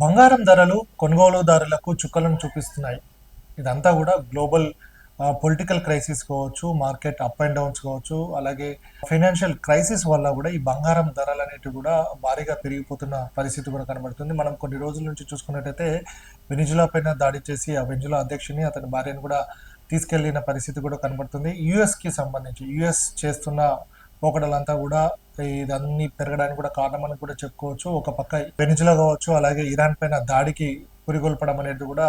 బంగారం ధరలు కొనుగోలుదారులకు చుక్కలను చూపిస్తున్నాయి. ఇదంతా కూడా గ్లోబల్ పొలిటికల్ క్రైసిస్ కావచ్చు, మార్కెట్ అప్ అండ్ డౌన్స్ కావచ్చు, అలాగే ఫైనాన్షియల్ క్రైసిస్ వల్ల కూడా ఈ బంగారం ధరలు అనేటివి కూడా భారీగా పెరిగిపోతున్న పరిస్థితి కూడా కనబడుతుంది. మనం కొన్ని రోజుల నుంచి చూసుకున్నట్టయితే వెనిజులా పైన దాడి చేసి ఆ వెనిజులా అధ్యక్షుని అతని భార్యను కూడా తీసుకెళ్లిన పరిస్థితి కూడా కనబడుతుంది. యుఎస్కి సంబంధించి యుఎస్ చేస్తున్న పోకడలంతా కూడా ఇదన్నీ పెరగడానికి కూడా కారణమని కూడా చెప్పుకోవచ్చు. ఒక పక్క వెనిజులా కావచ్చు, అలాగే ఇరాన్ పైన దాడికి పురిగొల్పడం అనేది కూడా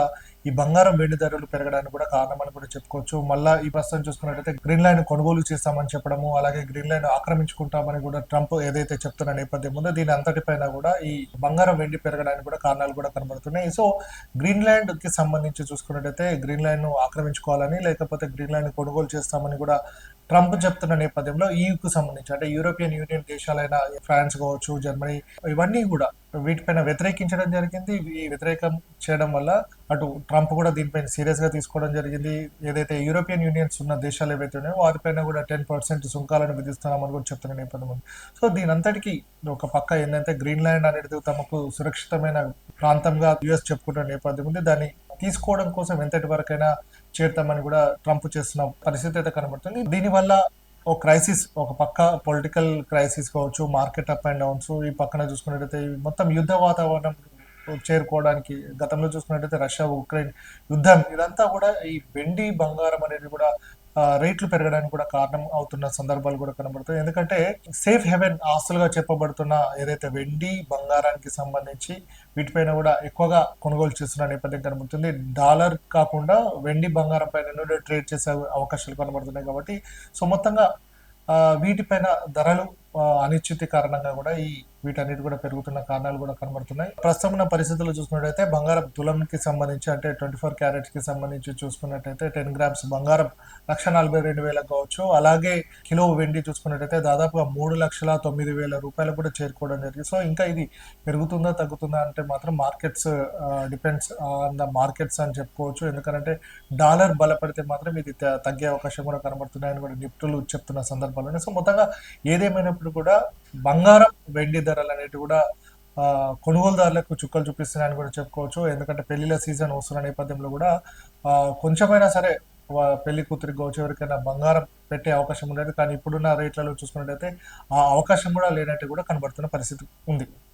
ఈ బంగారం వెండి ధరలు పెరగడానికి కూడా కారణమని కూడా చెప్పుకోవచ్చు. మళ్ళా ఈ ప్రస్తుతం చూసుకున్నట్టయితే గ్రీన్లాండ్ కొనుగోలు చేస్తామని చెప్పడము, అలాగే గ్రీన్లాండ్ ఆక్రమించుకుంటామని కూడా ట్రంప్ ఏదైతే చెప్తున్న నేపథ్యం ఉందో దీని అంతటిపైన కూడా ఈ బంగారం వెండి పెరగడానికి కూడా కారణాలు కూడా కనబడుతున్నాయి. సో గ్రీన్లాండ్ కి సంబంధించి చూసుకున్నట్టయితే గ్రీన్లాండ్ ను ఆక్రమించుకోవాలని, లేకపోతే గ్రీన్లాండ్ కొనుగోలు చేస్తామని కూడా ట్రంప్ చెప్తున్న నేపథ్యంలో ఈయూకు సంబంధించి అంటే యూరోపియన్ యూనియన్ దేశాలైన ఫ్రాన్స్ కావచ్చు, జర్మనీ, ఇవన్నీ కూడా వీటిపైన వ్యతిరేకించడం జరిగింది. ఈ వ్యతిరేకం చేయడం వల్ల అటు ట్రంప్ కూడా దీనిపైన సీరియస్ గా తీసుకోవడం జరిగింది. ఏదైతే యూరోపియన్ యూనియన్స్ ఉన్న దేశాలు ఏవైతే ఉన్నాయో వాటిపైన కూడా 10% సుంకాలను విధిస్తున్నామని కూడా చెప్తున్న నేపథ్యం ఉంది. సో దీని అంతటికీ ఒక పక్క ఏంటంటే గ్రీన్లాండ్ అనేది తమకు సురక్షితమైన ప్రాంతంగా యుఎస్ చెప్పుకుంటున్న నేపథ్యం ఉంది. దాన్ని తీసుకోవడం కోసం ఎంతటి వరకైనా చేరుతామని కూడా ట్రంప్ చేస్తున్న పరిస్థితి అయితే కనబడుతుంది. దీనివల్ల ఒక క్రైసిస్, ఒక పక్క పొలిటికల్ క్రైసిస్ కావచ్చు, మార్కెట్ అప్ అండ్ డౌన్స్, ఈ పక్కన చూసుకున్నట్టయితే మొత్తం యుద్ధ వాతావరణం చేరుకోవడానికి గతంలో చూసుకున్నట్టయితే రష్యా ఉక్రెయిన్ యుద్ధం, ఇదంతా కూడా ఈ వెండి బంగారం అనేది కూడా రేట్లు పెరగడానికి కూడా కారణం అవుతున్న సందర్భాలు కూడా కనబడుతాయి. ఎందుకంటే సేఫ్ హెవెన్ ఆస్తులుగా చెప్పబడుతున్న ఏదైతే వెండి బంగారానికి సంబంధించి వీటిపైన కూడా ఎక్కువగా కొనుగోలు చేస్తున్న నేపథ్యం కనబడుతుంది. డాలర్ కాకుండా వెండి బంగారం పైన ట్రేడ్ చేసే అవకాశాలు కనబడుతున్నాయి. కాబట్టి సో మొత్తంగా వీటిపైన ధరలు అనిశ్చితి కారణంగా కూడా వీటన్నిటి కూడా పెరుగుతున్న కారణాలు కూడా కనబడుతున్నాయి. ప్రస్తుతం ఉన్న పరిస్థితుల్లో చూసుకున్నట్టయితే బంగారం తులంకి సంబంధించి అంటే 24 క్యారెట్స్ కి సంబంధించి చూసుకున్నట్టయితే 10 గ్రామ్స్ బంగారం 1,42,000 కావచ్చు. అలాగే కిలో వెండి చూసుకున్నట్టయితే దాదాపుగా 3,09,000 రూపాయలు కూడా చేరుకోవడం జరిగింది. సో ఇంకా ఇది పెరుగుతుందా తగ్గుతుందా అంటే మాత్రం markets depends on the markets అని చెప్పుకోవచ్చు. ఎందుకంటే డాలర్ బలపడితే మాత్రం ఇది తగ్గే అవకాశం కూడా కనబడుతున్నాయని కూడా నిపుణులు చెప్తున్న సందర్భాలు. సో మొత్తంగా ఏదేమైనప్పుడు కూడా బంగారం వెండి ధరలు అనేవి కూడా కొనుగోలుదారులకు చుక్కలు చూపిస్తున్నాయని కూడా చెప్పుకోవచ్చు. ఎందుకంటే పెళ్లిళ్ళ సీజన్ వస్తున్న నేపథ్యంలో కూడా కొంచెమైనా సరే పెళ్లి కూతురికి కావచ్చు ఎవరికైనా బంగారం పెట్టే అవకాశం ఉండేది. కానీ ఇప్పుడున్న రేట్లలో చూసుకున్నట్టయితే ఆ అవకాశం కూడా లేనట్టు కూడా కనబడుతున్న పరిస్థితి ఉంది.